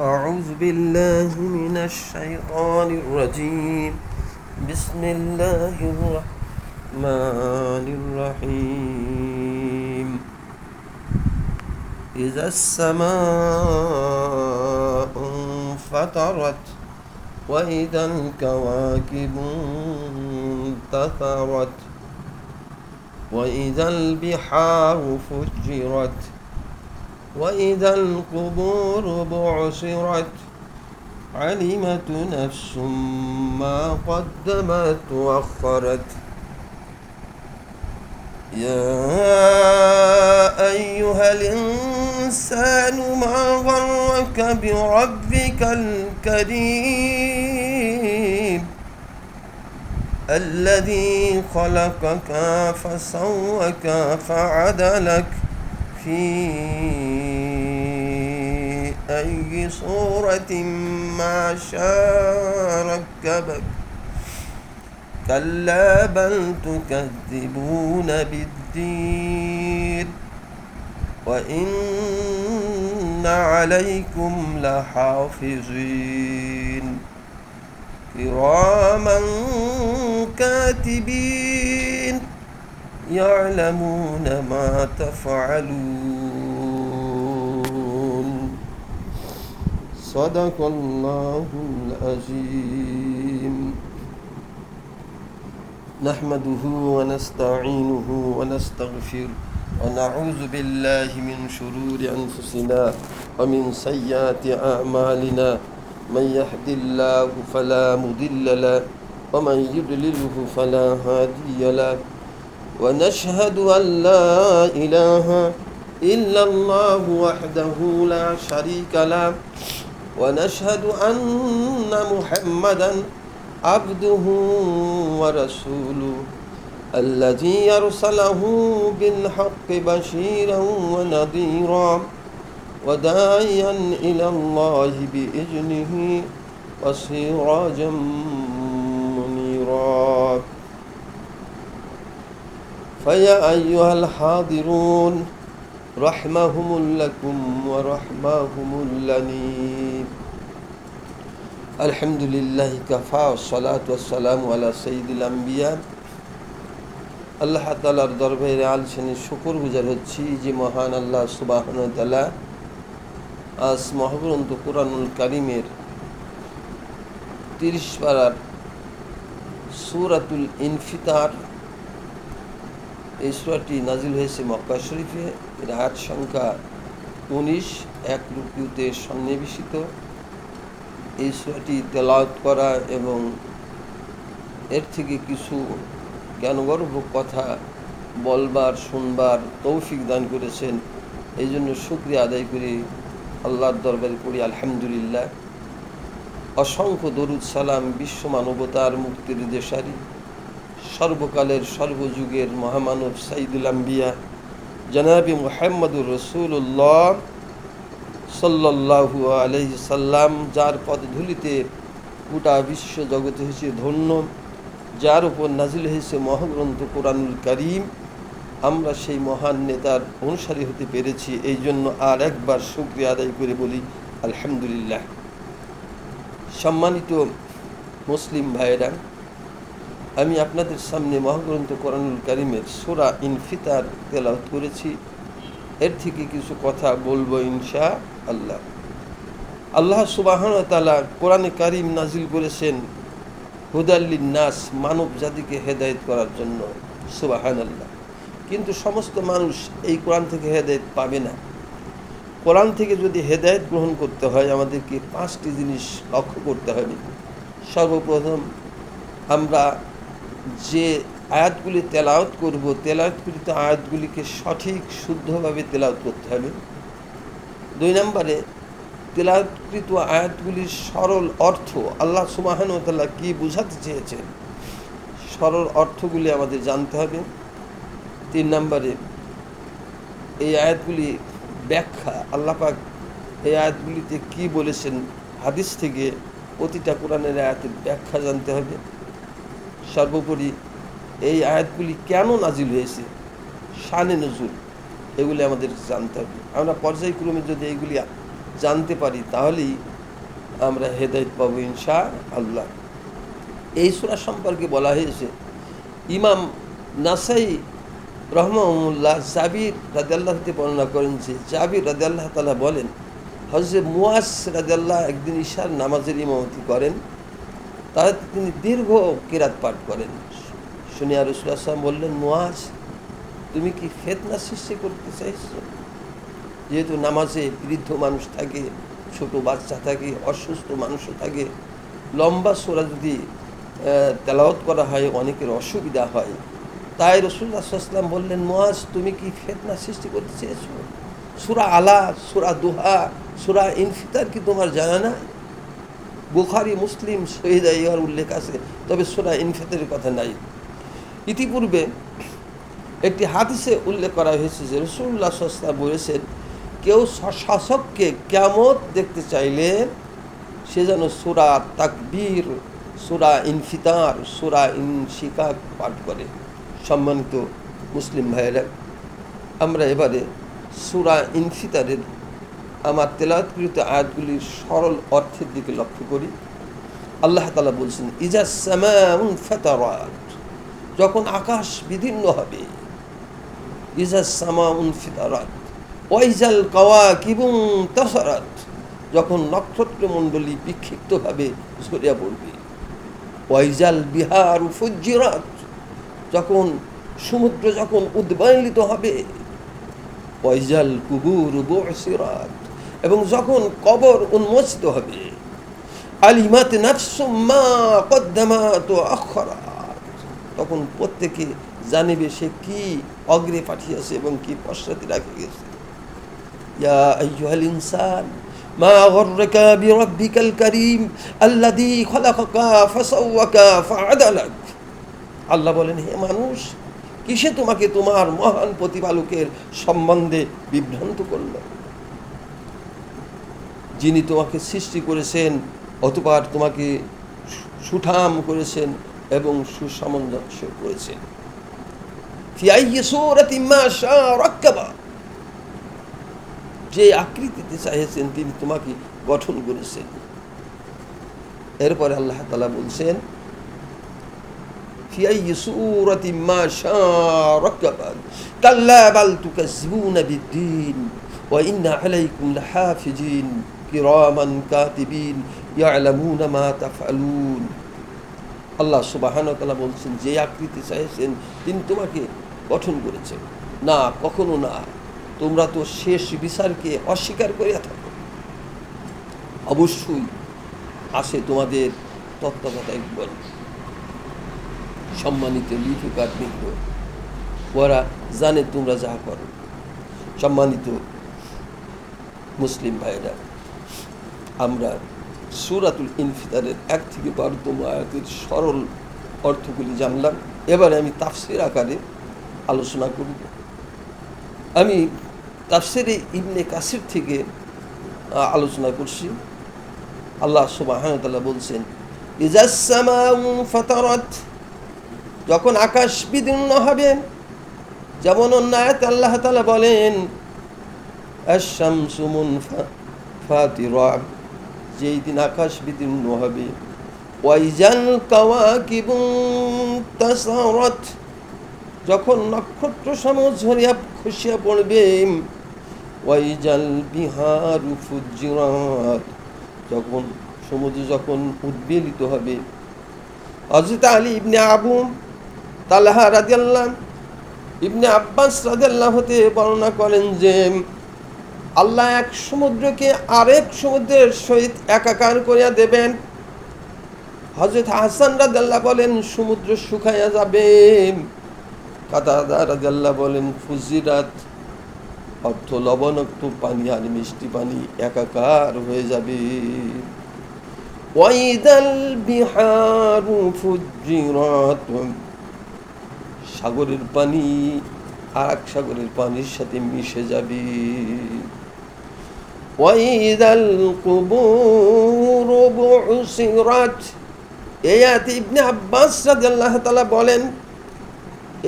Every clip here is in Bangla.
أعوذ بالله من الشيطان الرجيم. بسم الله الرحمن الرحيم. إذا السماء انفطرت وإذا الكواكب انتثرت وإذا البحار فجرت وإذا القبور بعثرت علمت نفس ما قدمت وأخرت. يا أيها الإنسان ما غرك بربك الكريم الذي خلقك فسوك فعدلك في أي صورة ما شاء ركبك. كلا بل تكذبون بالدين وإن عليكم لحافظين كراما كاتبين يعلمون ما تفعلون. صدق الله العظيم. نحمده ونستعينه ونستغفره ونعوذ بالله من شرور أنفسنا ومن سيئات أعمالنا. من يهد الله فلا مضل له ومن يضلله فلا هادي له. ونشهد أن لا إله إلا الله وحده لا شريك له ونشهد أن محمدا عبده ورسوله الذي أرسله بالحق بشيرا ونذيرا وداعيا إلى الله بإذنه وسراجا منيرا. فيا أيها الحاضرون رحمهم لكم ورحمهم اللنيب. الحمد لله كفى والصلاة والسلام على سيد الأنبياء. আল্লাহ তাআলার দরবারে আলসেনি শুকর গুজার হচ্ছি যে মহান আল্লাহ সুবহানাহু ওয়া তাআলা আজ মহাগ্রন্থ কুরআনুল কারীমের 30 পারার সূরাতুল ইনফিতার এই সূরাটি নাজিল হয়েছে মক্কা শরীফে। এর আয়াত সংখ্যা 19, এক রুকুতে সন্নিবেশিত। এই সূরাটি তেলাওয়াত করা এবং এর থেকে কিছু জ্ঞানগর্ভ কথা বলবার শুনবার তৌফিক দান করেছেন। এই জন্য শুকরিয়া আদায় করি, আল্লাহর দরবারে পড়ি আলহামদুলিল্লাহ। অসংখ্য দরুদ সালাম বিশ্ব মানবতার মুক্তির দেশারি সর্বকালের সর্বযুগের মহামানব সাইদুল আম্বিয়া জনাবি মুহাম্মদুর রাসূলুল্লাহ সাল্লাল্লাহু আলাইহি সাল্লাম, যার পদধূলিতে গোটা বিশ্ব জগতে হয়েছে ধন্য, যার উপর নাজিল হয়েছে মহাগ্রন্থ কুরআনুল কারীম। আমরা সেই মহান নেতার অনুসারী হতে পেরেছি, এই জন্য আর একবার শুকরিয়া আদায় করে বলি আলহামদুলিল্লাহ। সম্মানিত মুসলিম ভাইয়েরা, আমি আপনাদের সামনে মহাগ্রন্থ কুরআনুল কারীমের সূরা ইনফিতার তেলাওয়াত করেছি। এর থেকে কিছু কথা বলবো ইনশাআল্লাহ। আল্লাহ সুবহানাহু ওয়া তাআলা কোরআনে কারীম নাজিল করেছেন হুদাল লিন-নাস, মানব জাতিকে হেদায়েত করার জন্য। সুবহানাল্লাহ। কিন্তু সমস্ত মানুষ এই কোরআন থেকে হেদায়েত পাবে না। কোরআন থেকে যদি হেদায়েত গ্রহণ করতে হয় আমাদেরকে 5টি জিনিস লক্ষ্য করতে হবে। সর্বপ্রথম, আমরা যে আয়াতগুলি তেলাওয়াত করব, তেলাওয়াতকৃত আয়াতগুলিকে সঠিক শুদ্ধভাবে তেলাওয়াত করতে হবে। 2 নম্বরে, তেলাওয়াতকৃত আয়াতগুলির সরল অর্থ, আল্লাহ সুবহানাহু ওয়া তাআলা কী বোঝাতে চেয়েছেন, সরল অর্থগুলি আমাদের জানতে হবে। 3 নম্বরে, এই আয়াতগুলি ব্যাখ্যা, আল্লাহ পাক এই আয়াতগুলিতে কী বলেছেন হাদিস থেকে প্রতিটা কোরআনের আয়াতের ব্যাখ্যা জানতে হবে। সর্বোপরি এই আয়াতগুলি কেন নাজিল হয়েছে, শানে নজুল, এগুলি আমাদের জানতে হবে। আমরা পর্যায়ক্রমে যদি এইগুলি জানতে পারি তাহলেই আমরা হেদায়েত পাবো ইনশাআল্লাহ। এই সূরা সম্পর্কে বলা হয়েছে, ইমাম নাসাই রহমাহুল্লাহ জাবির রাদিয়াল্লাহু থেকে বর্ণনা করেন যে জাবির রাদিয়াল্লাহু তাআলা বলেন, হযরত মুয়াজ রাদিয়াল্লাহু একদিন ইশার নামাজের ইমামতি করেন, তাতে তিনি দীর্ঘ কিরাত পাঠ করেন। শুনিয়া রাসূলুল্লাহ সাল্লাল্লাহু আলাইহি ওয়াসাল্লাম বললেন, মুয়াজ, তুমি কি ফিতনা সৃষ্টি করতে চাইছো? যেহেতু নামাজে বৃদ্ধ মানুষ থাকে, ছোট বাচ্চা থাকে, অসুস্থ মানুষও থাকে, লম্বা সূরা যদি তেলাওয়াত করা হয় অনেকের অসুবিধা হয়। তাই রাসূলুল্লাহ সাল্লাল্লাহু আলাইহি ওয়াসাল্লাম বললেন, মুয়াজ, তুমি কি ফিতনা সৃষ্টি করতে চেয়েছো? সূরা আলা, সূরা দুহা, সূরা ইনফিতার কি তোমার জানা নাই? বুখারী, মুসলিম, সহিহ ইহার উল্লেখ আছে, তবে সূরা ইনফিতারের কথা নাই। ইতিপূর্বে একটি হাদিসে উল্লেখ করা হয়েছে যে রাসূলুল্লাহ সাল্লাল্লাহু আলাইহি ওয়াসাল্লাম বলেছেন, কেউ শাসককে কিয়ামত দেখতে চাইলে সে যেন সূরা তাকবীর, সূরা ইনফিতার, সূরা ইনশিকাক পাঠ করে। সম্মানিত মুসলিম ভাইয়েরা, আমরা এবারে সূরা ইনফিতারের আমার তেলাওয়াতকৃত আয়াতগুলির সরল অর্থের দিকে লক্ষ্য করি। আল্লাহ তাআলা বলছেন, ইজাস সামাউ ফাতারাত, যখন আকাশ বিদীর্ণ হবে, ইজাস সামাউ ফাতারাত, ওয়াইজাল কাওয়াকিবু তাসারাত, যখন নক্ষত্রমণ্ডলী বিক্ষিপ্তভাবে ঝরিয়া পড়বে, ওয়াইজাল বিহারু ফুজ্জিরাত, যখন সমুদ্র যখন উদ্বালিত হবে, ওয়াইজাল কুবুর বুসিরাত, এবং যখন কবর উন্মোচিত হবে, আলিমাত নাফসুম মা কদ্দামাত ওয়া আখখারাত, তখন প্রত্যেকে জানিবে সে কি অগ্রে পাঠিয়েছে এবং কি পশ্চাতে রেখে গেছে। ইয়া আইয়ুহাল ইনসান মা গররাকা বিরাব্বিকাল কারীম আল্লাযী খলাকাকা ফাসাওয়াকা ফাআদালাক, আল্লাহ বলেন, হে মানুষ, কিসে তোমাকে তোমার মহান প্রতিপালকের সম্বন্ধে বিভ্রান্ত করল? যিনি তোমাকে সৃষ্টি করেছেন, অতঃপর তোমাকে সুঠাম করেছেন এবং সুসামঞ্জস্য করেছেন। ফি আইয়ি সূরাতিন মা শাআ রাক্কাবা, যে আকৃতিতে চাইছেন তিনি তোমাকে গঠন করেছেন। এরপরে আল্লাহ তাআলা বলছেন, ফি আইয়ি সূরাতিন মা শাআ রাক্কাবা কাল্লা বাল তুকাজ্জিবুনা বিদ্দীন ওয়া ইন্না আলাইকুম লাহাফিজিন কিরামান কাতিবিন ইয়ালামুনা মা তাফআলুন। আল্লাহ সুবহানাহু ওয়া তাআলা বলছেন, যে আকৃতি চাইছেন তিনি তোমাকে গঠন করেছেন। না, কখনো না, তোমরা তো শেষ বিচারকে অস্বীকার করিয়া থাকো। অবশ্যই আসে তোমাদের তত্ত্বাবধায়কগণ, সম্মানিত লিপিকার বৃন্দ, ওরা জানে তোমরা যা করো। সম্মানিত মুসলিম ভাইরা, আমরা সূরাতুল ইনফিতারের 1 থেকে 12তম আয়াতের সরল অর্থগুলি জানলাম। এবারে আমি তাফসীর আকারে আলোচনা করব। আমি তাফসীরে ইবনে কাসির থেকে আলোচনা করছি। আল্লাহ সুবহানাহু ওয়া তাআলা বলছেন, ইজাস সামাউ ফাতারাত, যখন আকাশ বিদীর্ণ হবে। যেমন অন্য আয়াতে আল্লাহ তাআলা বলেন, আশ-শামসু মুনফাতিরা, যেই দিন আকাশ বিদীর্ণ হবে। ওয়াইজাল কাওয়াকিবু তাসারাত, যখন নক্ষত্র সমূহ ঝরিয়া খসিয়া পড়বে। ওয়াইজাল বিহারু ফুজ্জিরাত, যখন সমুদ্র যখন উদ্বেলিত হবে। হযরত আলী ইবনে আবু তালহা রাদিয়াল্লাহু ইবনে আব্বাস রাদিয়াল্লাহু হতে বর্ণনা করেন যে আল্লাহ এক সমুদ্রকে আরেক সমুদ্রের সহিত একাকার করিয়া দেবেন। হযরত হাসান রাদিয়াল্লাহু বলেন, সমুদ্র শুকাইয়া যাবে। কাতাদা রাদিয়াল্লাহু বলেন, ফুজিরাত, অর্থ লবণাক্ত পানি আর মিষ্টি পানি একাকার হয়ে যাবে। ওয়াইদাল বিহারু ফুজ্জিরাত, সাগরের পানি আর এক সাগরের পানির সাথে মিশে যাবে। ওয়াইদাল কুবুরু বুসিরাত, এই আয়াতে ইবনে আব্বাস রাদিয়াল্লাহু তাআলা বলেন,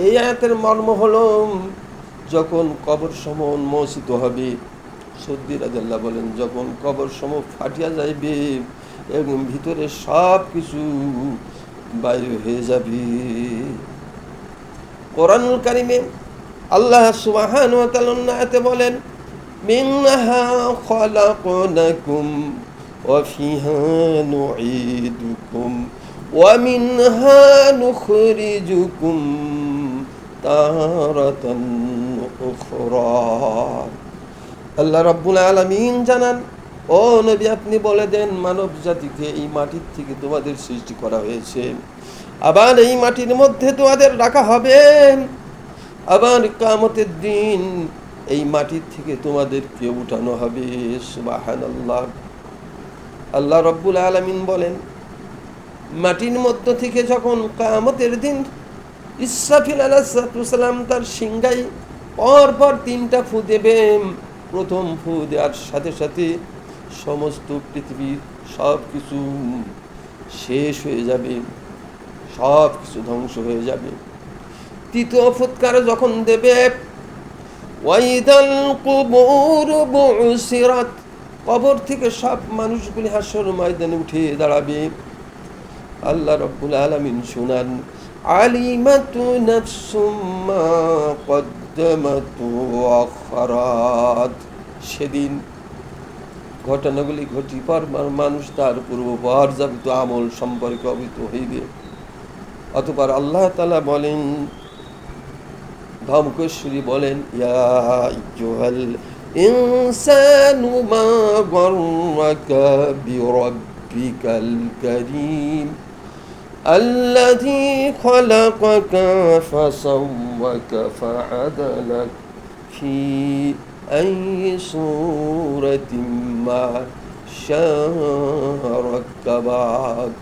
এই আয়াতের মর্ম হলো, যখন কবর সমূহ উন্মোচিত হবে। সদ্দি রাদিয়াল্লাহু বলেন, যখন কবর সমূহ ফাটিয়া যাইবে, এবং ভিতরে সব কিছু বাইরে হয়ে যাবে। কোরআনুল কারিমে আল্লাহ সুবহানাহু ওয়া তাআলা আয়াতে বলেন, মিনহা খলাকনাকুম ওয়া ফিহা নুঈদুকুম ওয়া মিনহা নুখরিজুকুম তারাতান উখরা। আল্লাহ রাব্বুল আলামিন জানান, ও নবী আপনি বলে দেন মানব জাতিকে এই মাটির থেকে তোমাদের সৃষ্টি করা হয়েছে, আবার এই মাটির মধ্যে তোমাদের রাখা হবে, আবার কিয়ামতের দিন এই মাটির থেকে তোমাদেরকে উঠানো হবে। সুবহানাল্লাহ। আল্লাহ রাব্বুল আলামিন বলেন, মাটির মধ্য থেকে যখন কিয়ামতের দিন ইসরাফিল আলাইহিস সালাম তার সিংহায় পরপর 3টা ফু দেবে, প্রথম ফু দেওয়ার সাথে সাথে সমস্ত পৃথিবীর সব কিছু শেষ হয়ে যাবে, সব কিছু ধ্বংস হয়ে যাবে। তৃতীয় ফুৎকার যখন দেবে, ওয়াইদাল কুবুর বুসিরাত, কবর থেকে সব মানুষগুলি হাসর ময়দানে উঠে দাঁড়াবে। আল্লাহ রাব্বুল আলামিন শুনান, আলিমাতু নাফসুম মা কদ্দামাত ওয়া আখারাত, সেদিন ঘটনাগুলি ঘটিবার মানুষ তার পূর্বপর যাবিত আমল সম্পর্কে অবহিত হইবে। অতঃপর আল্লাহ তাআলা বলেন, ধমকেশ্বরী বলেন, ইয়া আইয়ুহাল ইনসানু মা গররাকা বিরাব্বিকাল কারীম আল্লাযী খালাকাকা ফাসাওয়াকা ফাআদালাক ফি আইয়ি সূরাতিন মা শাআ রাক্কাবাক।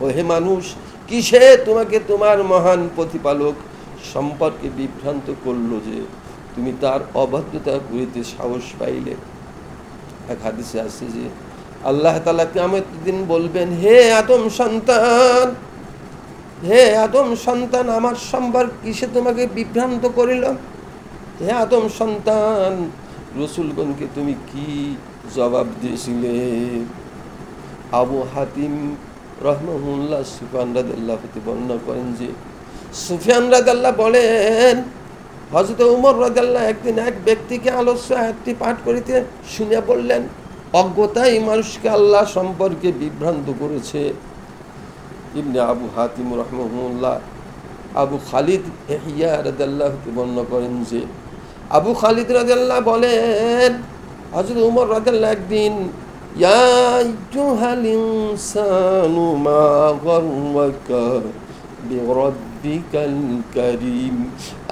ও হে মানুষ, কিসে তোমাকে তোমার মহান প্রতিপালক সম্পর্কে বিভ্রান্ত করলো যে তুমি তার অবাধ্যতা করিতে সাহস পাইলে। এক হাদিসে আছে যে আল্লাহ তাআলা কিয়ামতের দিন বলবেন, হে আদম সন্তান, হে আদম সন্তান, আমার সম্পর্কে কিসে তোমাকে বিভ্রান্ত করিল? হে আদম সন্তান, রাসূলগণকে তুমি কি জবাব দিয়েছিলে? আবু হাতিম রাহমাহুল্লাহ সুফিয়ান রাদিয়াল্লাহু হতে বর্ণনা করেন যে সুফিয়ান রাদিয়াল্লাহু বলেন, হযরত ওমর রাদিয়াল্লাহু একদিন এক ব্যক্তিকে আলোচ্য আয়াতটি পাঠ করিতে শুনে বললেন, অজ্ঞতাই মানুষকে আল্লাহ সম্পর্কে বিভ্রান্ত করেছে। ইবনে আবু হাতিম রাহমাহুল্লাহ আবু খালিদ ইহইয়া রাদিয়াল্লাহু হতে বর্ণনা করেন যে আবু খালিদ রাদিয়াল্লাহু বলেন, হযরত ওমর রাদিয়াল্লাহু একদিন, ইয়া আইয়ুহাল ইনসানু মা গররাকা বিরাব্বিকাল কারীম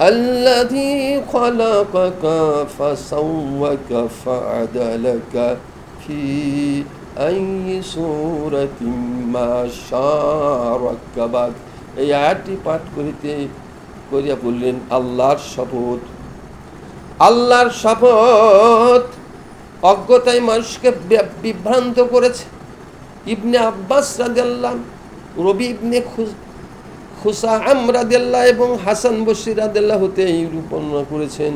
আল্লাযী খালাকাকা ফাসাওয়াকা ফাআদালাকা ফি আইয়ি সূরাতিন মা শাআ রাক্কাবাক। এই আয়াতটি পাঠ করিয়া বললেন, আল্লাহর শপথ, আল্লাহর শপথ, অজ্ঞতায় মানুষকে বিভ্রান্ত করেছে। ইবনে আব্বাস রাদিয়াল্লাহু, রবি ইবনে খুসাআম রাদিয়াল্লাহু এবং হাসান বসরি রাদিয়াল্লাহু হতে এই বর্ণনা করেছেন।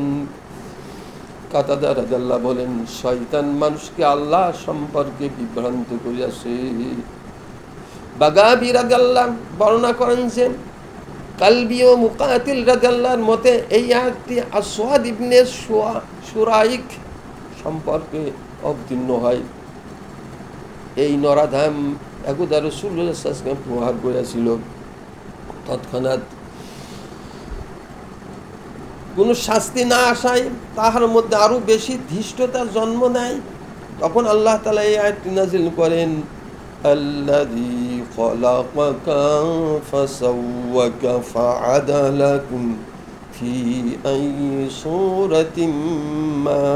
কাতাদা রাদিয়াল্লাহু বলেন, শয়তান মানুষকে আল্লাহ সম্পর্কে বিভ্রান্ত করিয়াছে। বাগাবী রাদিয়াল্লাহু বর্ণনা করেন যে কালবি ও মুকাতিল রাদিয়াল্লাহুর মতে এই আয়াতটি আসওয়াদ ইবনে শুরাইক সম্পর্কে অবতীর্ণ হয়। এই নরাধাম একদা রাসূলুল্লাহ সাল্লাল্লাহু আলাইহি ওয়াসাল্লাম প্রহার করেছিল। তৎক্ষণাৎ কোনো শাস্তি না আসায় তাহার মধ্যে আরো বেশি ধৃষ্টতার জন্ম নেয়। তখন আল্লাহ তাআলা এই আয়াতটি নাযিল করেন, আল্লাযী খালাকাকা ফাসাওয়াকা ফাআদালাকুম ফি আইয়ি সূরাতিন মা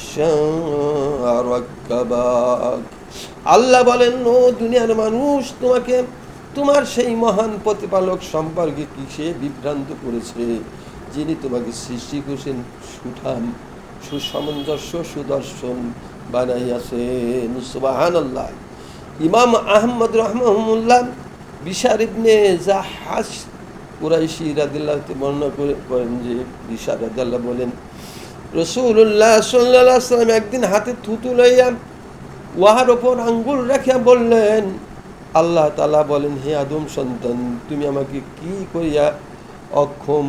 শাআ রাক্কাবাক। আল্লাহ বলেন, ও দুনিয়ার মানুষ, তোমাকে তোমার সেই মহান প্রতিপালক সম্পর্কে কিসে বিভ্রান্ত করেছে, যিনি তোমাকে সৃষ্টি করেছেন সুঠাম, সুসামঞ্জস্য, সুদর্শন বানাইয়াছেন। সুবহানাল্লাহ। ইমাম আহমদ রাহমাহুল্লাহ বিশার ইবনে জাহাস কুরাইশি রাদিয়াল্লাহু বর্ণনা করেন যে বিশার রাদিয়াল্লাহু বলেন, রাসূলুল্লাহ সাল্লাল্লাহু আলাইহি ওয়াসাল্লাম একদিন হাতে থুতু লইয়া উহার ওপর আঙ্গুল রেখে বললেন, আল্লাহ তাআলা বলেন, হে আদম সন্তান, তুমি আমাকে কি করিয়া অক্ষম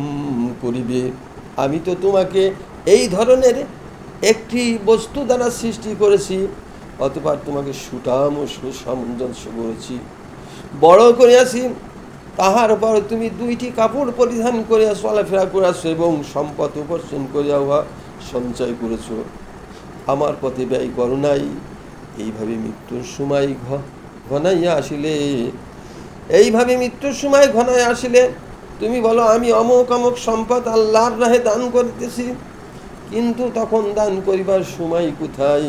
করিবে? আমি তো তোমাকে এই ধরনের একটি বস্তু দ্বারা সৃষ্টি করেছি, অতঃপর তোমাকে সুঠাম ও সুসামঞ্জস্য করেছি, বড় করিয়াছি। তাহার পর তুমি দুইটি কাপড় পরিধান করিয়া চলাফেরা করিয়াছ এবং সম্পদ উপার্জন করিয়া উহা সঞ্চয় করেছ, আমার পথে ব্যয় করো নাই। এইভাবে মৃত্যুর সময় ঘনাইয়া আসিলে তুমি বলো, আমি অমুক অমুক সম্পদ আল্লাহর রাহে দান করিতেছি, কিন্তু তখন দান করিবার সময় কোথায়?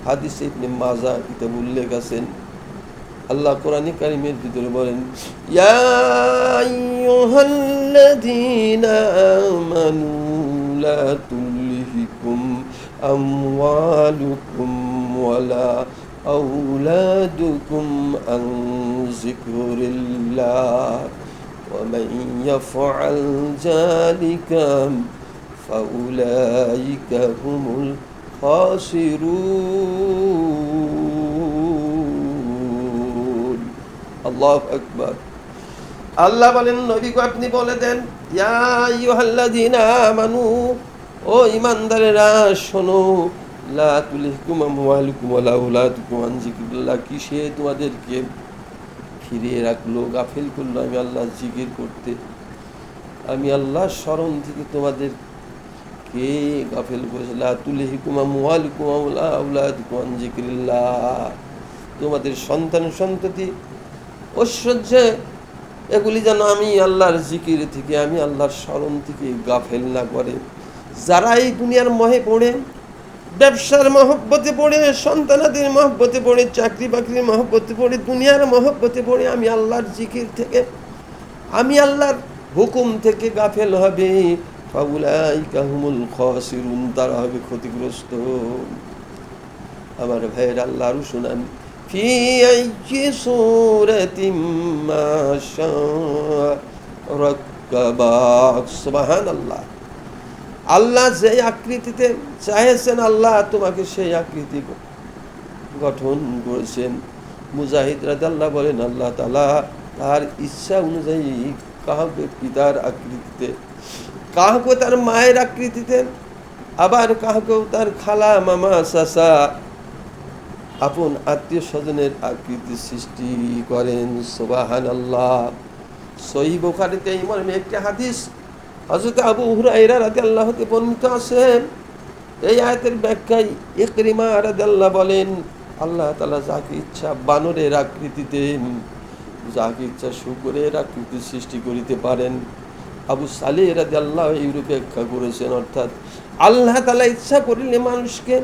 হাদিসে ইবনে মাজাহ কিতাব উল্লেখ আছেন। আল্লাহ কোরআনে কারিমের ভিতরে বলেন, ইয়া আইয়ুহাল্লাযীনা আমানু লা তুলহিকুম আমওয়ালুকুম ওয়ালা আওলাদুকুম আন যিকরিল্লাহ ওয়া মান ইয়াফআল যালিকা ফাউলাইকা হুমুল খাসিরুন। আল্লাহু আকবার। আল্লাহ বলেন, নবী গো আপনি বলে দেন, ইয়া আইয়ুহাল্লাযীনা আমানু, ও ঈমানদারেরা শোনো, লা তুলহিকুম আমওয়ালুকুম ওয়ালা আওলাদুকুম আন যিকরিল্লাহ, কিসে তোমাদেরকে ফিরিয়ে রাখলো, গাফিল করলো আমি আল্লাহর জিকির করতে? আমি আল্লাহর স্মরণ থেকে তোমাদের কে গাফিল করেছে? লা তুলহিকুম আমওয়ালুকুম ওয়ালা আওলাদুকুম আন যিকরিল্লাহ, তোমাদের সন্তান সন্ততি ঐশ্বর্য এগুলি যেন আমি আল্লাহর জিকির থেকে, আমি আল্লাহর স্মরণ থেকে গাফেল না করে। যারা এই দুনিয়ার মোহে পড়ে, ব্যবসার মহব্বতে পড়ে, সন্তানাদের মহব্বতে পড়ে, চাকরি বাকরির মহব্বতে পড়ে, দুনিয়ার মহব্বতে পড়ে আমি আল্লাহর জিকির থেকে, আমি আল্লাহর হুকুম থেকে গাফেল হবে, ফাউলাইকা হুমুল খাসিরুন, তারা হবে ক্ষতিগ্রস্ত। আমার ভাইয়ের আল্লাহ আরো শুনান, ফি আইয়ি সূরাতিম মা শাআ রাক্কাবাক। সুবহানাল্লাহ। আল্লাহ যে আকৃতিতে চাইছেন, আল্লাহ তোমাকে সেই আকৃতি গঠন করেছেন। মুজাহিদ রাদিয়াল্লাহু বলেন, আল্লাহ তাআলা তার ইচ্ছা অনুযায়ী কাউকে পিতার আকৃতিতে, কাউকে তার মায়ের আকৃতিতে, আবার কাউকেও তার খালা মামা চাচা আপন আত্মীয় স্বজনের আকৃতি সৃষ্টি করেন। সুবহানাল্লাহ। সহিহ বুখারীতে এই মর্মে একটি হাদিস হযরত আবু হুরায়রা রাদিয়াল্লাহু থেকে বর্ণিত আছে। এই আয়াতের ব্যাখ্যায় ইকরিমা রাদিয়াল্লাহু বলেন, আল্লাহ তাআলা যাকে ইচ্ছা বানরের আকৃতিতে, যাকে ইচ্ছা শূকরের আকৃতি সৃষ্টি করিতে পারেন। আবু সালেহ রাদিয়াল্লাহু এই ব্যাখ্যা করেছেন, অর্থাৎ আল্লাহ তাআলা ইচ্ছা করিলে মানুষকে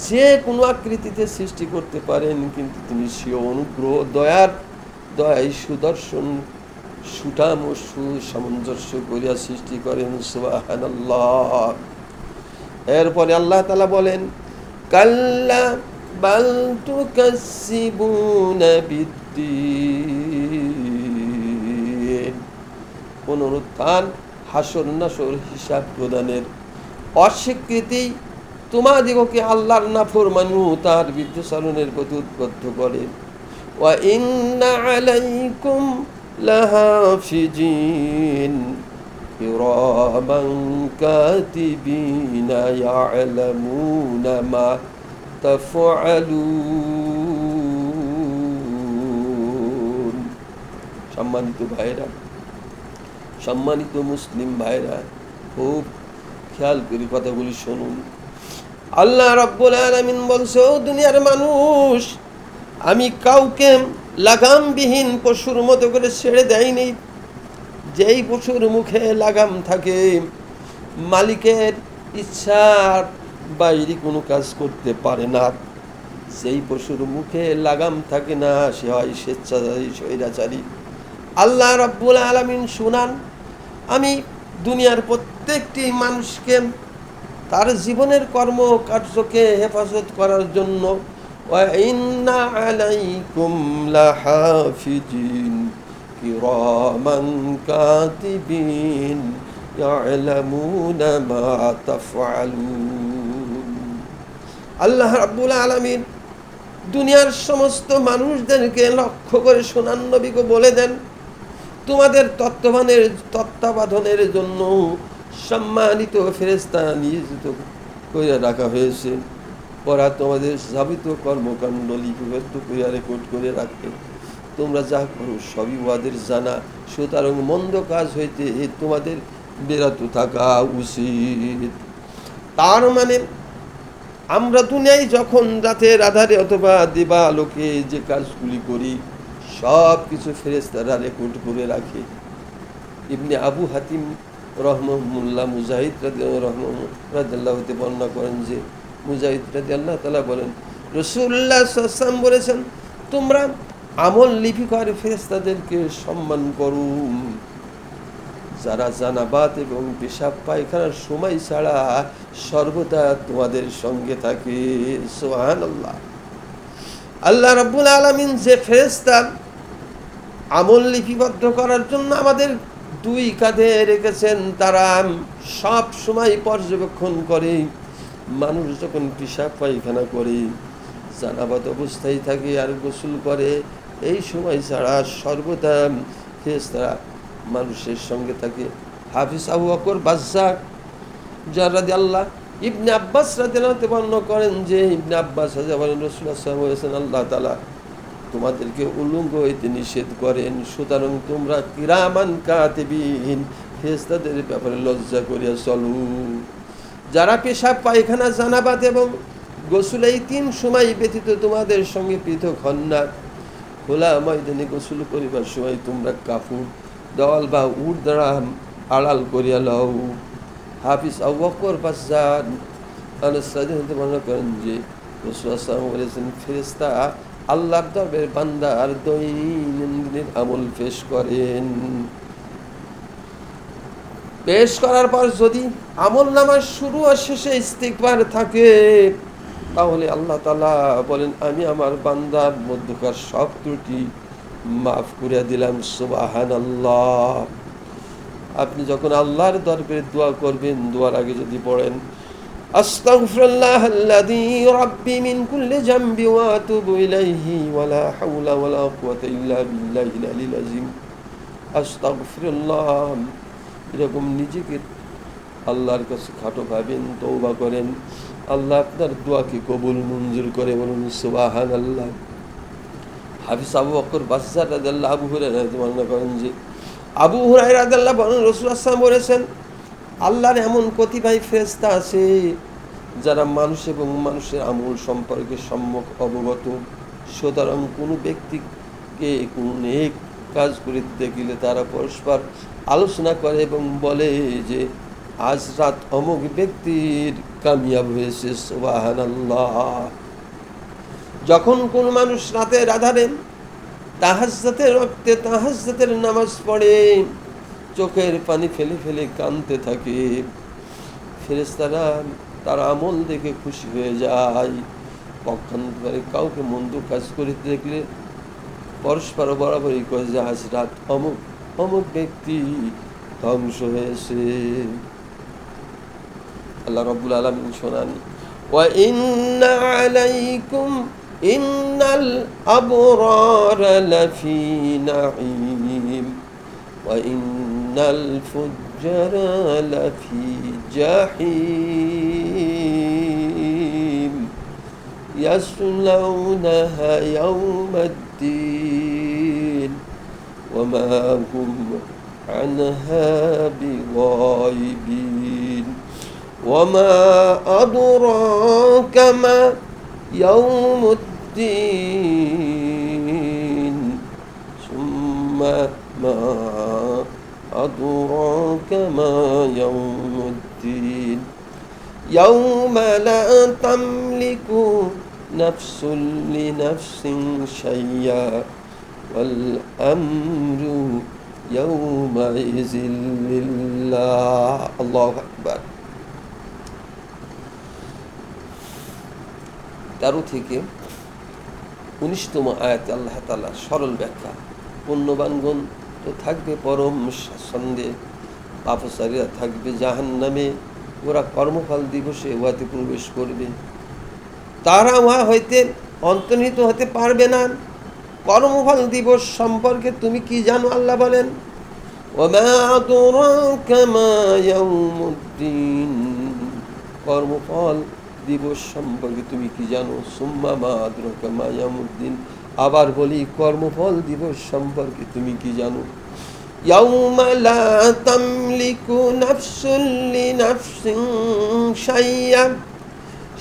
যে কোনো আকৃতিতে সৃষ্টি করতে পারেন, কিন্তু তিনি সে অনুগ্রহ দয়ায় সুদর্শন সুঠাম ও সুসামঞ্জস্য করিয়া সৃষ্টি করেন। সুবহানাল্লাহ। এরপরে আল্লাহ তাআলা বলেন, কাল্লা বাল তুকাসসিবুনা বিদ্দীন, পুনরুত্থান, হাসর নাসর, হিসাব প্রদানের অস্বীকৃতি তোমাদিগকে আল্লাহর নাফরমানি ও তার বিরুদ্ধাচরণের প্রতি উদ্বুদ্ধ করে। ওয়া ইন্না আলাইকুম লাহাফিজিন কিরামান কাতিবিনা ইয়ালামুনা মা তাফআলুন। সম্মানিত ভাইরা, সম্মানিত মুসলিম ভাইরা, খুব খেয়াল করে কথাগুলি শুনুন। আল্লাহ রাব্বুল আলামিন বলছে, ও দুনিয়ার মানুষ, আমি কাউকে লাগামবিহীন পশুর মতো করে ছেড়ে দেয়নি। যেই পশুর মুখে লাগাম থাকে, মালিকের ইচ্ছার বাইরে কোনো কাজ করতে পারে না। যেই পশুর মুখে লাগাম থাকে না, সে হয় স্বেচ্ছাচারী, স্বৈরাচারী। আল্লাহ রাব্বুল আলামিন শুনান, আমি দুনিয়ার প্রত্যেকটি মানুষকে তার জীবনের কর্মকার্যকে হেফাজত করার জন্য ওয়া ইন্না আলাইকুম লাহাফিজিন কিরামান কাতিবিন ইয়ালামুনা মা তাফআলুন। আল্লাহ রাব্বুল আলামিন দুনিয়ার সমস্ত মানুষদেরকে লক্ষ্য করে সোনার নবীকে বলে দেন, তোমাদের তত্ত্বাবধানের জন্য সম্মানিত ফেরেশতা নিয়োজিত করে রাখা হয়েছে। ওরা তোমাদের যাবিত কর্মকাণ্ড লিপিবদ্ধ করে রেকর্ড করে রাখে। তোমরা যা করো সবই ওদের জানা, সুতরাং মন্দ কাজ হইতে তোমাদের বিরত থাকা উচিত। তার মানে আমরা দুনিয়ায় যখন রাতের আধারে অথবা দিবালোকে যে কাজগুলি করি সব কিছু ফেরেশতারা রেকর্ড করে রাখে। ইবনে আবু হাতিম রহমুল্লাহ মুজাহিদ রাদিয়াল্লাহু হতে বর্ণনা করেন যে মুজাহিদ রাদিয়াল্লাহু তাআলা বলেন, রাসূলুল্লাহ সাল্লাল্লাহু আলাইহি ওয়াসাল্লাম বলেছেন, তোমরা আমল লিপিকার ফেরেশতাদেরকে সম্মান করো, যারা জানাবাত এবং পেশাব পায়খানার সময় ছাড়া সর্বদা তোমাদের সঙ্গে থাকে। সুবহানাল্লাহ। আল্লাহ রাব্বুল আলামিন যে ফেরেশতা আমল লিপিবদ্ধ করার জন্য আমাদের দুই কাঁধে রেখেছেন, তারা সব সময় পর্যবেক্ষণ করে মানুষ যখন পেশাব পায়খানা করে, জানাবাত অবস্থায় থাকে আর গোসল করে, এই সময় ছাড়া সর্বদা ফেরেশতারা মানুষের সঙ্গে থাকে। হাফিজ আবু বকর বাজ্জাক রাদিয়াল্লাহু ইবনে আব্বাস রাদিয়াল্লাহু বর্ণনা করেন যে ইবনে আব্বাস বলেন, রাসূলুল্লাহ সাল্লাল্লাহু আলাইহি ওয়াসাল্লাম আল্লাহ তাআলা তোমাদেরকে উলঙ্গ হইতে নিষেধ করেন, সুতরাং তোমরা কিরামান কাতিবিন ফেরেশতাদের ব্যাপারে লজ্জা করিয়া চলো। যারা পেশাব পায়খানা জানাবাত এবং গোসল এই তিন সময় ব্যতীত তোমাদের সঙ্গে পৃথক হন না, খোলা ময়দানে গোসল করিবার সময় তোমরা কাপড় দেওয়াল বা উট দ্বারা আড়াল করিয়া লও। হাফিজ আবু বকর বাজ্জাক বর্ণনা করেন যে রাসূলুল্লাহ সাল্লাল্লাহু আলাইহি ওয়াসাল্লাম ফেরেশতা আল্লাহর দরবারে বান্দার দৈনন্দিন আমল পেশ করেন। পেশ করার পর যদি আমল নামার শুরু আর শেষে ইস্তিগফার থাকে, তাহলে আল্লাহ তাআলা বলেন, আমি আমার বান্দার মধ্যকার সব ত্রুটি মাফ করে দিলাম। সুবহানাল্লাহ। আপনি যখন আল্লাহর দরবারে দোয়া করবেন, দোয়ার আগে যদি পড়েন, আস্তাগফিরুল্লাহাল্লাযী রাব্বি মিন কুল্লি যামবি ওয়া আতুবু ইলাইহি ওয়া লা হাওলা ওয়া লা কুওয়াতা ইল্লা বিল্লাহিল আলিয়্যিল আযীম। আস্তাগফিরুল্লাহ, এরকম নিজেকে আল্লাহর কাছে খাটো ভাবেন, তওবা করেন, আল্লাহ আপনার দোয়াকে কবুল মঞ্জুর করে। বলুন সুবহানাল্লাহ। হাফিজ আবু বকর বাজ্জাক রাদিয়াল্লাহু আবু হুরায়রা বর্ণনা করেন যে আবু হুরায়রা রাদিয়াল্লাহু বলেন, রাসূলুল্লাহ সাল্লাল্লাহু আলাইহি ওয়াসাল্লাম বলেছেন, আল্লাহর এমন কতিপয় ফেরেশতা আছে যারা মানুষ এবং মানুষের আমল সম্পর্কে সম্যক অবগত। সুতরাং কোনো ব্যক্তিকে কোনো নেক কাজ করিতে দেখিলে তারা পরস্পর আলোচনা করে এবং বলে যে আজ রাত অমুক ব্যক্তির কামিয়াব হয়েছে। সুবহানাল্লাহ। যখন কোন মানুষ রাতের আধারে তাহাজ্জুদের নামাজ পড়ে, চোখের পানি ফেলে ফেলে কাঁদতে থাকে, ফেরেশতারা তার আমল দেখে খুশি হয়ে যায়। পক্ষান্তরে কাউকে মন্দ কাজ করিতে দেখলে পরস্পর বরাবরই কয় যে আজ রাত অমুক অমুক ব্যক্তি ধ্বংস হয়েছে। আল্লাহ রাব্বুল আলামিন শোনান, ওয়া ইন্না আলাইকুম ইন্নাল আবরারা লাফি নাঈম ওয়া ইন্নাল ফুজ্জারা লাফি জাহিম ইয়াসলাউনাহা ইয়াওমাদ্দিন ওয়া মা হুম আনহা বিগাইবিন ওয়া মা আদরাকা মা ইয়াউমুদ্দিন সুম্মা মা আদরাকা মা ইয়াউমুদ্দিন ইয়াউমা লা তামলিকু নাফসুন লিনাফসিন শাইয়্যা ওয়াল আমরু ইয়াউমাইযিন লিল্লাহ। আল্লাহু আকবার। 13 থেকে 19তম আয়াতে আল্লাহ তাআলা সরল ব্যাখ্যা। পুণ্যবানগণ তো থাকবে পরম স্বাচ্ছন্দ্যে, পাপচারীরা থাকবে জাহান্নামে, ওরা কর্মফল দিবসে উহাতে প্রবেশ করবে। তারা উহা হইতে অন্তর্নিহিত হতে পারবে না। কর্মফল দিবস সম্পর্কে তুমি কি জানো? আল্লাহ বলেন, ওমা আদরাকা মা ইয়াউমুদ্দিন, কর্মফল দিবস সম্পর্কে তুমি কি জানো? সুম্মা মা আদরাকা মা ইয়াউমুদ্দিন, আবার বলি কর্মফল দিবস সম্পর্কে তুমি কি জানো? ইয়াউমা লা তামলিকু নাফসুন লিনাফসিন শাইআ,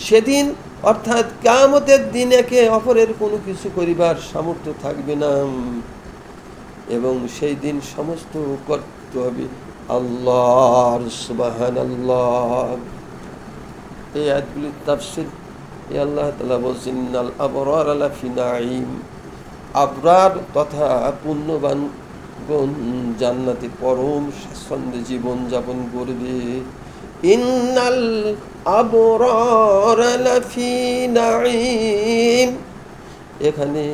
সেদিন অর্থাৎ কিয়ামতের দিন একে অপরের কোনো কিছু করিবার সামর্থ্য থাকবে না, এবং সেই দিন সমস্ত করতে হবে আল্লাহর। সুবহানাল্লাহ। এই আয়াতগুলির তাফসীর আল্লাহ তাআলা বলছেন, ইন্নাল আবরার লাফি নাঈম, আবরার তথা পুণ্যবানগণ জান্নাতে পরম স্বাচ্ছন্দ্যে জীবন যাপন করবে। ইন্নাল আবরার লাফি নাঈম, এখানে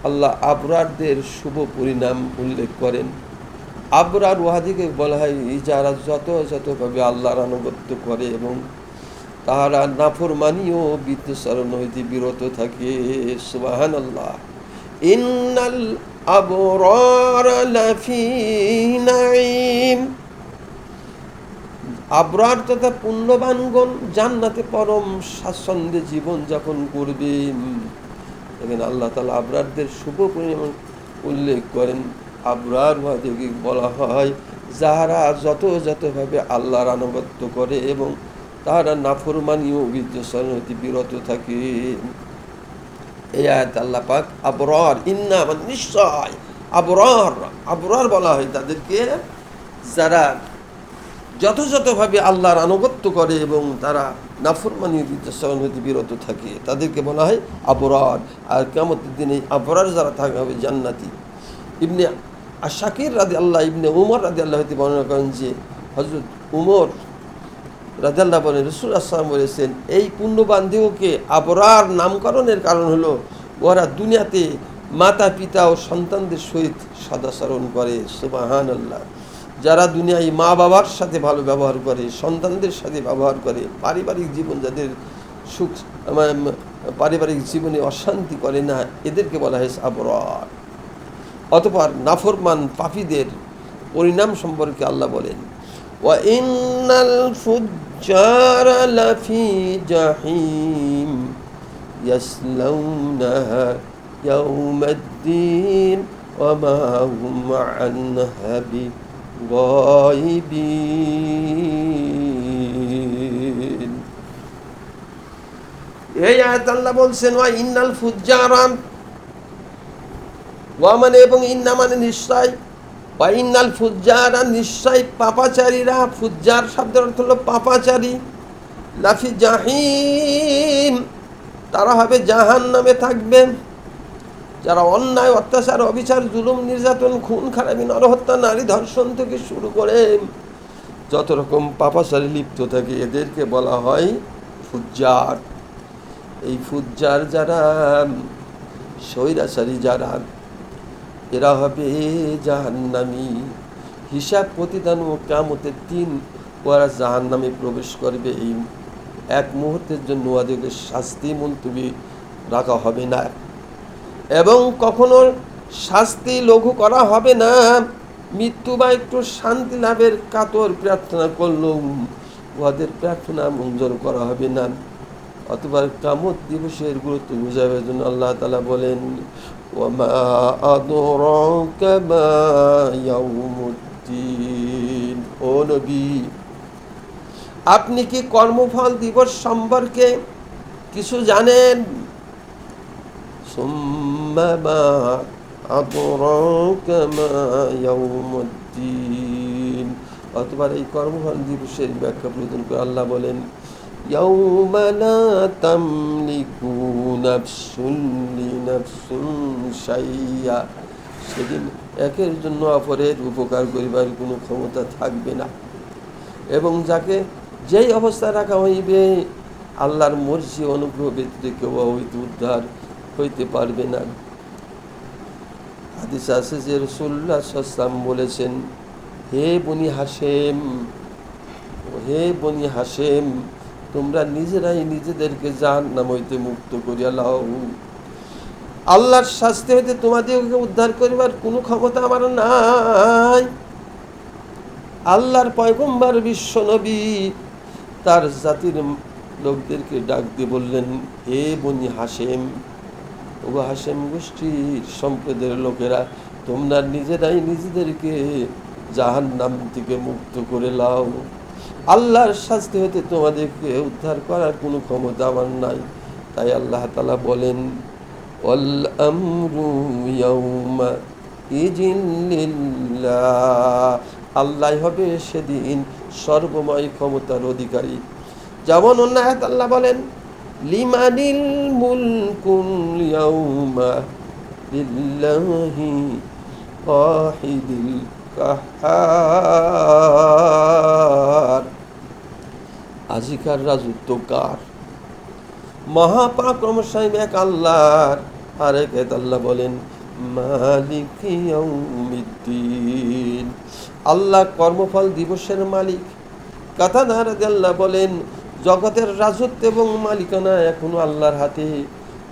আল্লাহ আবরারদের শুভ পরিণাম উল্লেখ করেন। আবরার ওয়াহাদিকে বলা হয় যারা যথাযথভাবে আল্লাহর আনুগত্য করে এবং তাহারা নাফরমানি ও বিদ্যুৎচারণ হইতে বিরত থাকে। সুবহানাল্লাহ। ইন্নাল আবরার লাফি নাঈম, আবরার তথা পুণ্যবানগণ জান্নাতে পরম স্বাচ্ছন্দ্যে জীবন যাপন করবে। এখানে আল্লাহ তাআলা আবরারদের শুভ পরিণাম উল্লেখ করেন। আবরার ওয়াহাদিকে বলা হয় যাহারা যথাযথভাবে আল্লাহর আনুগত্য করে এবং তাহারা নাফরমানি ও বিদ্যুৎচারণ হইতে বিরত থাকে। এই আয়াত আল্লাহ পাক আবরার, ইন্না মানে নিশ্চয়, আবরার, আবরার বলা হয় তাদেরকে যারা যথাযথভাবে আল্লাহর আনুগত্য করে এবং তারা নাফরমানি বিদ্যুৎচারণ হইতে বিরত থাকে, তাদেরকে বলা হয় আবরার। আর কিয়ামতের দিনে আবরার যারা থাকা হবে জান্নাতি। ইবনে আশাকির রাদিয়াল্লাহু, ইবনে উমর রাদিয়াল্লাহু হইতে বর্ণনা করেন যে হযরত উমর রাদিয়াল্লাহু বলেন, রাসূল সাল্লাল্লাহু আলাইহি ওয়াসাল্লাম বলেছেন, এই পুণ্যবান দেহকে আবরার নামকরণের কারণ হলো ওরা দুনিয়াতে মাতা পিতা ও সন্তানদের সহিত সদাচরণ করে। সুবহানাল্লাহ। যারা দুনিয়ায় মা বাবার সাথে ভালো ব্যবহার করে, সন্তানদের সাথে ব্যবহার করে, পারিবারিক জীবন যাদের সুখ, পারিবারিক জীবনে অশান্তি করে না, এদেরকে বলা হয় আবরার। অতঃপর নাফরমান পাপীদের পরিণাম সম্পর্কে আল্লাহ বলেন, ওয়া ইন্নাল ফুজ্জারা লাফি জাহিম ইয়াসলাউনাহা ইয়াউমাদ্দিন ওয়া মা হুম আনহা বিগাইবিন। এই আয়াত আল্লাহ বলছেন, ওয়া ইন্নাল ফুজ্জারা, ওয়া মানে এবং ইন্না মানে নিশ্চয়, ওয়া ইন্নাল ফুজ্জারা নিশ্চয় পাপাচারীরা, ফুজ্জার শব্দের অর্থ হলো পাপাচারী, লাফি জাহিম তারা হবে জাহান্নামে থাকবেন। যারা অন্যায় অত্যাচার অবিচার জুলুম নির্যাতন খুন খারাপি নরহত্যা নারী ধর্ষণ থেকে শুরু করে যত রকম পাপাচারে লিপ্ত থাকে এদেরকে বলা হয় ফুজ্জার। এই ফুজ্জার যারা, স্বৈরাচারী যারা, এরা হবে জাহান্নামী। হিসাব প্রতিদান ও কিয়ামতের দিন ওরা জাহান্নামে প্রবেশ করবে। এই এক মুহূর্তের জন্য ওদেরকে শাস্তি মুলতবি রাখা হবে না এবং কখনো শাস্তি লঘু করা হবে না। মৃত্যু বা একটু শান্তি লাভের কাতর প্রার্থনা করলেও ওদের প্রার্থনা মঞ্জুর করা হবে না। অথবা কিয়ামত দিবসের গুরুত্ব বোঝাবার জন্য আল্লাহ তাআলা বলেন, ওয়ামা আদরাকা মা ইয়াউমুদ্দিন, ও নবী আপনি কি কর্মফল দিবস সম্পর্কে কিছু জানেন? সুম্মা মা আদরাকা মা ইয়াউমুদ্দিন, অথবা এই কর্মফল দিবসের ব্যাখ্যা প্রদান করে আল্লাহ বলেন, ইয়াউমা লা তামলিকু নাফসুন লিনাফসিন শাইআ, সেদিন একের জন্য অপরের উপকার করিবার কোনো ক্ষমতা থাকবে না এবং যাকে যেই অবস্থায় রাখা হইবে আল্লাহর মর্জি অনুগ্রহ ব্যতীত কেউ হইতে উদ্ধার হইতে পারবে না। হাদিস আছে যে রাসূলুল্লাহ সাল্লাল্লাহু আলাইহি ওয়াসাল্লাম বলেছেন, হে বনি হাশেম, হে বনি হাশেম, তোমরা নিজেরাই নিজেদেরকে জাহান্নাম হইতে মুক্ত করিয়া লও আল্লাহর শাস্তি হইতে তোমাদেরকে উদ্ধার করিবার কোনো ক্ষমতা আমার নাই। আল্লাহর পয়গম্বর বিশ্ব নবী তার জাতির লোকদেরকে ডাক দিয়ে বললেন, হে বনি হাশেম, ও হাশেম গোষ্ঠীর সম্প্রদায়ের লোকেরা, তোমরা নিজেরাই নিজেদেরকে জাহান্নাম থেকে মুক্ত করে লাও। আল্লাহর শাস্তি হতে তোমাদেরকে উদ্ধার করার কোনো ক্ষমতা আমার নাই। তাই আল্লাহ তাআলা বলেন, ওয়াল আমরু ইয়াউমা ইজিন লিল্লাহ, আল্লাহ হবে সেদিন সর্বময় ক্ষমতার অধিকারী। যেমন অন্য আয়াত আল্লাহ বলেন, লিমানিল মুলকুল ইয়াউমা লিল্লাহি ওয়াহিদিল কাহ্হার, আজিকার রাজত্ব কার? মহাপরাক্রমশালী এক আল্লাহর। আর এক আয়াত আল্লাহ বলেন, মালিক ইয়াউমিদ্দিন, আল্লাহ কর্মফল দিবসের মালিক। কাতাদা রাদিয়াল্লাহু বলেন, জগতের রাজত্ব এবং মালিকানা এখনো আল্লাহর হাতে,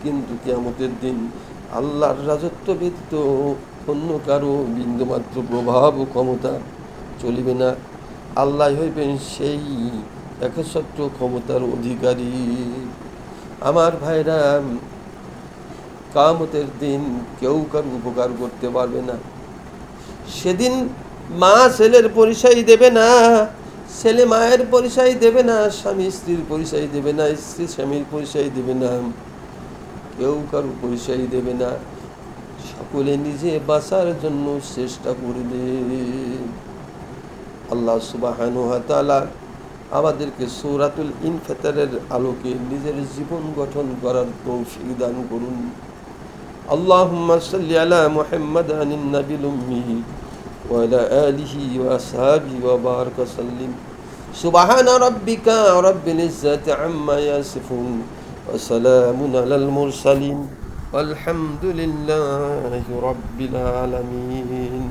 কিন্তু কিয়ামতের দিন আল্লাহর রাজত্ব ব্যতীত অন্য কারো বিন্দুমাত্র প্রভাব ও ক্ষমতা চলিবে না। আল্লাহ হইবেন সেই একচ্ছত্র ক্ষমতার অধিকারী। আমার ভাইরা, কিয়ামতের দিন কেউ কারো উপকার করতে পারবে না। সেদিন মা ছেলের পরিচয় দেবে না, ছেলে মায়ের পরিচয় দেবে না, স্বামী স্ত্রীর পরিচয় দেবে না, স্ত্রী স্বামীর পরিচয় দেবে না, কেউ কারো পরিচয় দেবে না। সকলে নিজে বাঁচার জন্য চেষ্টা করবে। আল্লাহ সুবহানাহু ওয়া তাআলা আমাদেরকে সূরাতুল ইনফিতারের আলোকে নিজের জীবন গঠন করার তৌফিক দান করুন। আল্লাহুম্মা সাল্লি আলা মুহাম্মাদিন নাবিল উম্মি ওয়া আলা আলিহি ওয়া আসহাবিহি ওয়া বারাক সাল্লিম। সুবহানা রাব্বিকা রাব্বিল ইজ্জাতি আম্মা ইয়াসিফুন ওয়া সালামুন আলাল মুরসালিন ওয়ালহামদুলিল্লাহি রাব্বিল আলামিন।